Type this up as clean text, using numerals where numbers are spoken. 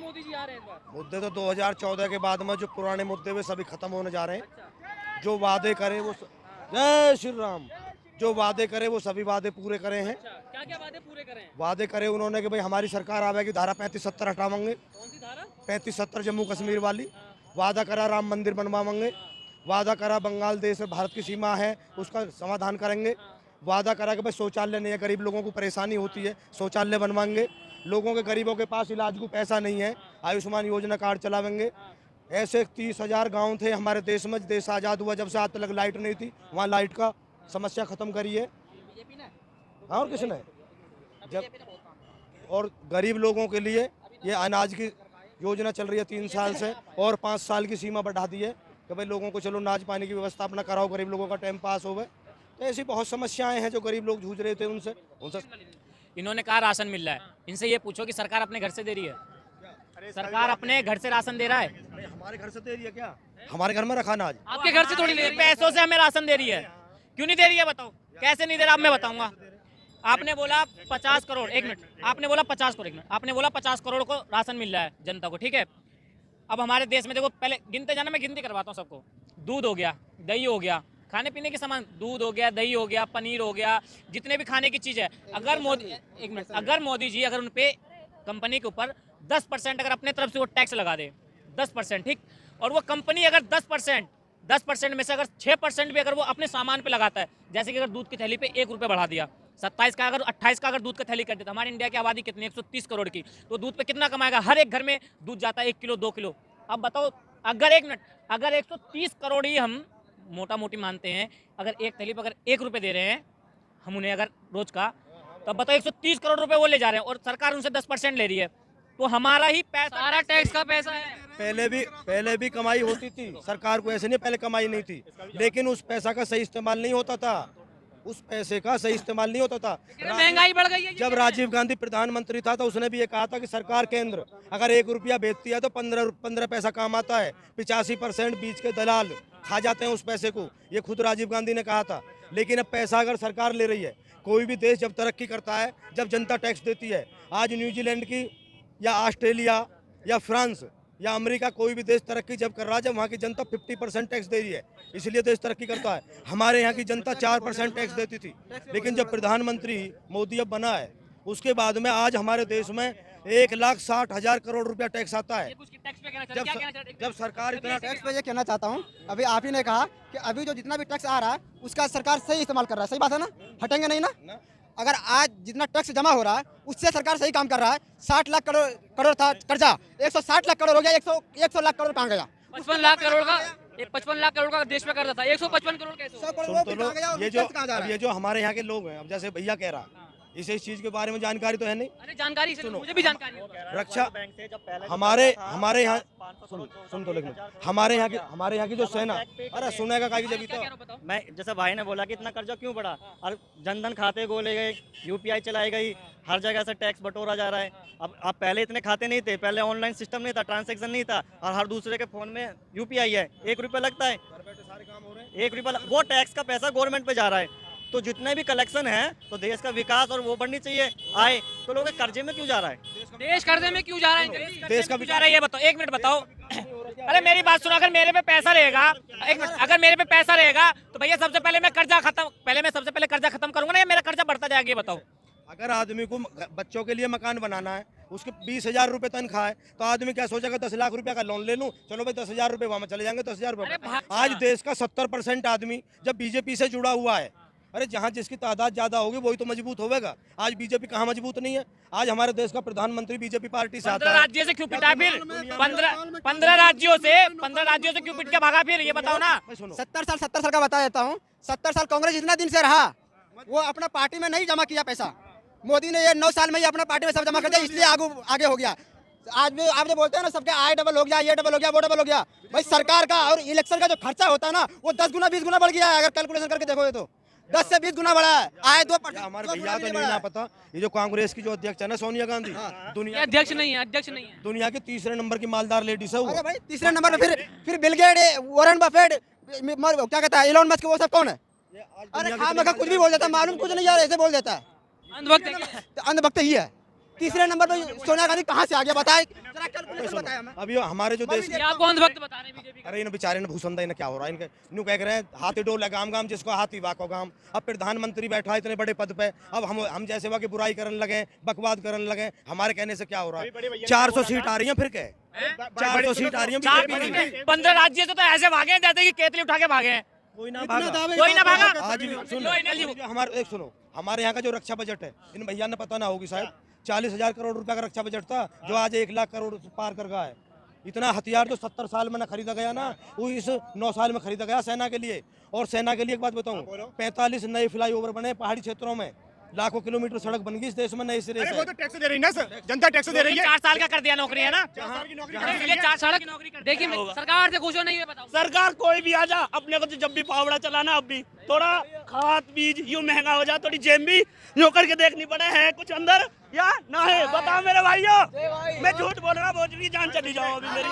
मोदी जी आ रहे हैं इस बार? मुद्दे तो 2014 के बाद में जो पुराने मुद्दे वे सभी खत्म होने जा रहे हैं। जो वादे करे वो जय श्री राम, जो वादे करे वो सभी वादे पूरे करे हैं। क्या क्या वादे पूरे करें? वादे करे उन्होंने कि भाई हमारी सरकार आवेगी, धारा 35-70 हटावेंगे। कौन सी धारा? 35-70 जम्मू कश्मीर वाली। वादा करा राम मंदिर बनवाएंगे। वादा करा बंगाल देश में भारत की सीमा है उसका समाधान करेंगे। वादा करा कि भाई शौचालय नहीं है, गरीब लोगों को परेशानी होती है, शौचालय बनवाएंगे। लोगों के गरीबों के पास इलाज को पैसा नहीं है, आयुष्मान योजना कार्ड चलावेंगे। ऐसे 30,000 गाँव थे हमारे देश में, देश आज़ाद हुआ जब से आज तक लाइट नहीं थी, वहाँ लाइट का समस्या खत्म करी है। हाँ, और किसने? जब और गरीब लोगों के लिए ये अनाज की योजना चल रही है 3 साल से, और 5 साल की सीमा बढ़ा दी है कि भाई लोगों को चलो अनाज पानी की व्यवस्था अपना कराओ, गरीब लोगों का टाइम पास हो गए। तो ऐसी बहुत समस्याएं हैं जो गरीब लोग जूझ रहे थे उनसे। इन्होंने कहा राशन मिल रहा है, इनसे ये पूछो कि सरकार अपने घर से दे रही है? सरकार अपने घर से राशन दे रहा है? हमारे घर से दे रही है क्या? हमारे घर में रखा अनाज आपके घर से थोड़ी ले रही है। पैसों से हमें राशन दे रही है, क्यों नहीं दे रही है बताओ? कैसे नहीं दे रहा, अब मैं बताऊंगा। आपने बोला 50 करोड़, एक मिनट, आपने बोला 50 करोड़, एक मिनट, आपने बोला 50 करोड़ को राशन मिल रहा है जनता को, ठीक है। अब हमारे देश में देखो, पहले गिनते जाना, मैं गिनती करवाता हूँ सबको। दूध हो गया, दही हो गया, खाने पीने के सामान, दूध हो गया, दही हो गया, पनीर हो गया, जितने भी खाने की चीज़ है, अगर मोदी, एक मिनट, अगर मोदी जी अगर उन पे कंपनी के ऊपर 10% अगर अपने तरफ से वो टैक्स लगा दे, 10%, ठीक, और वो कंपनी अगर 10% में से अगर 6% भी अगर वो अपने सामान पे लगाता है, जैसे कि अगर दूध की थैली पे 1 रुपये बढ़ा दिया, 27 का अगर 28 का अगर दूध की थैली कर देता, हमारे इंडिया की आबादी कितनी, 130 करोड़ की, तो दूध पे कितना कमाएगा? हर एक घर में दूध जाता है 1 किलो 2 किलो। अब बताओ, अगर एक मिनट, अगर 130 करोड़ ही हम मोटा मोटी मानते हैं, अगर एक थैली पर अगर 1 रुपये दे रहे हैं हम उन्हें अगर रोज का, तो बताओ 130 करोड़ रुपए वो ले जा रहे हैं और सरकार उनसे 10% ले रही है, तो हमारा ही पैसा, सारा टैक्स का पैसा है। पहले भी कमाई होती थी, सरकार को ऐसे नहीं पहले कमाई नहीं थी, लेकिन उस पैसा का सही इस्तेमाल नहीं होता था। उस पैसे का सही इस्तेमाल नहीं होता था। महंगाई बढ़ गई है। जब राजीव गांधी प्रधानमंत्री था तो उसने भी ये कहा था कि सरकार केंद्र अगर 1 रुपया बेचती है तो 15 पैसा काम आता है। 85% बीच के दलाल खा जाते हैं उस पैसे को, ये खुद राजीव गांधी ने कहा था। लेकिन अब पैसा अगर सरकार ले रही है, कोई भी देश जब तरक्की करता है जब जनता टैक्स देती है, आज न्यूजीलैंड की या ऑस्ट्रेलिया या फ्रांस या अमेरिका, कोई भी देश तरक्की जब कर रहा है जब वहाँ की जनता 50% टैक्स दे रही है, इसलिए देश तरक्की करता है। हमारे यहाँ की जनता 4% टैक्स देती थी, लेकिन जब प्रधानमंत्री मोदी अब बना है उसके बाद में आज हमारे देश में 1,60,000 करोड़ रुपया टैक्स आता है। जब सरकार इतना टैक्स पे ये कहना चाहता हूँ, अभी आप ही ने कहा कि अभी जो जितना भी टैक्स आ रहा है उसका सरकार सही इस्तेमाल कर रहा है, सही बात है ना? हटेंगे नहीं ना? अगर आज जितना टैक्स जमा हो रहा है उससे सरकार सही काम कर रहा है। 60 लाख करोड़ था कर्जा, 160 लाख करोड़ हो गया, 100 लाख करोड़ कहाँ गया? 55 लाख करोड़ का, 55 लाख करोड़ का देश में कर्जा था, 155 करोड़ कैसे? 100 करोड़ ये जो हमारे यहाँ के लोग हैं, अब जैसे भैया कह रहा इस चीज के बारे में जानकारी तो है नहीं। अरे जानकारी से मुझे भी जानकारी है। रक्षा हमारे यहाँ सुन तो लेकिन हमारे यहाँ की जो सेना, अरे सुनेगा का जब तो मैं जैसे भाई ने बोला कि इतना कर्जा क्यों बढ़ा, और जनधन खाते खोले गए, यूपीआई चलाई गई, हर जगह से टैक्स बटोरा जा रहा है। अब पहले इतने खाते नहीं थे, पहले ऑनलाइन सिस्टम नहीं था, ट्रांजैक्शन नहीं था, और हर दूसरे के फोन में यूपीआई है, 1 रुपया लगता है, 1 रुपया, वो टैक्स का पैसा गवर्नमेंट पे जा रहा है। तो जितने भी कलेक्शन है तो देश का विकास और वो बढ़नी चाहिए आए, तो लोग कर्जे में क्यों जा रहा है? देश कर्जे में क्यों जा रहे हैं? देश का जा रहा है ये बताओ, 1 मिनट बताओ। अरे मेरी बात सुनो, अगर मेरे पे पैसा रहेगा, 1 मिनट, अगर मेरे पे पैसा रहेगा तो भैया सबसे पहले मैं कर्जा खत्म करूंगा ना, या मेरा कर्जा बढ़ता जाएगा? ये बताओ। अगर आदमी को बच्चों के लिए मकान बनाना है, उसके 20,000 रुपए तनख्वाह है, तो आदमी क्या सोचेगा 10 लाख रुपए का लोन ले लूं, चलो भाई 10,000 रुपए वहां चले जाएंगे, 10,000 रुपए। आज देश का 70% आदमी जब बीजेपी से जुड़ा हुआ है, अरे जहाँ जिसकी तादाद ज्यादा होगी वही तो मजबूत होगा। आज बीजेपी कहाँ मजबूत नहीं है? आज हमारे देश का प्रधानमंत्री बीजेपी पार्टी से आता है। 15 राज्यों से क्यों पिटा फिर? 15 राज्यों से क्यों पिट के भागा फिर? ये बताओ ना। 70 साल का बता देता हूँ। 70 साल कांग्रेस जितना दिन से रहा वो अपना पार्टी में नहीं जमा किया पैसा। मोदी ने ये 9 साल में ही अपना पार्टी में सब जमा कर दिया, इसलिए आगे हो गया। आज भी आप जो बोलते हैं ना सबके आय डबल हो गया, ये डबल हो गया, वो डबल हो गया, भाई सरकार का और इलेक्शन का जो खर्चा होता है ना वो 10 गुना 20 गुना बढ़ गया है। अगर कैलकुलेशन करके देखोगे तो 10 से 20 गुना बढ़ा है। आए 2%। हमारे भैया तो नहीं ना पता, ये जो कांग्रेस की जो अध्यक्ष है ना सोनिया गांधी, दुनिया अध्यक्ष नहीं है। दुनिया के तीसरे नंबर की मालदार लेडीज है वो। अरे भाई तीसरे नंबर पे फिर बिल गेट्स, वॉरेन बफेट, क्या कहता है इलॉन मस्क, वो सब कौन है? अरे खामखा कुछ भी बोल देता है, मालूम कुछ नहीं यार, ऐसे बोल देता है। अंधभक्त ही है। तीसरे नंबर पर सोनिया गांधी कहाँ से आ गया बताए जरा कैलकुलेशन बताया हमें। अभी हमारे जो देश ये आपको अंधभक्त बता रहे हैं बीजेपी अरे इन बेचारे ने भूसंदा इन्हें क्या हो रहा है इनके न्यू कह रहे हैं हाथी डोल है गाम गाम जिसको हाथी वाको गाम। अब प्रधानमंत्री बैठा है इतने बड़े पद पे, अब हम जैसे वहाँ की बुराई करने लगे, बकवाद करने लगे, हमारे कहने से क्या हो रहा है। 400 सीट आ रही है फिर क्या 400 सीट आ रही है 15 राज्य से तो ऐसे भागे हैं जैसे कि केतली उठा के भागे हैं। कोई ना भागा, कोई ना भागा। आज भी सुनो हमारे एक सुनो हमारे यहाँ का जो रक्षा बजट है इन भैया ने पता ना होगी शायद 40,000 करोड़ रुपए का रक्षा बजट था जो आज 1 लाख करोड़ पार कर गया है। इतना हथियार जो 70 साल में ना खरीदा गया ना वो इस 9 साल में खरीदा गया सेना के लिए। और सेना के लिए एक बात बताऊं 45 नए फ्लाईओवर बने पहाड़ी क्षेत्रों में, लाखों किलोमीटर सड़क बन गई इस देश में नए सिरे से। वो तो टैक्स दे रही है ना सर, जनता टैक्स दे रही है। 4 साल का कर दिया नौकरी है ना, ये 4 साल की नौकरी कर देखिए सरकार से खुश हो नहीं है बताओ। सरकार कोई भी आ जा, अपने को तो जब भी पावड़ा चलाना, अब भी थोड़ा खाद बीज यूं महंगा हो जा, थोड़ी जेम भी नौकर के देखनी पड़े है कुछ अंदर या ना है। बताओ मेरे भाइयों, मैं झूठ बोल रहा, भोजपुरी जान चली जाओ अभी मेरी।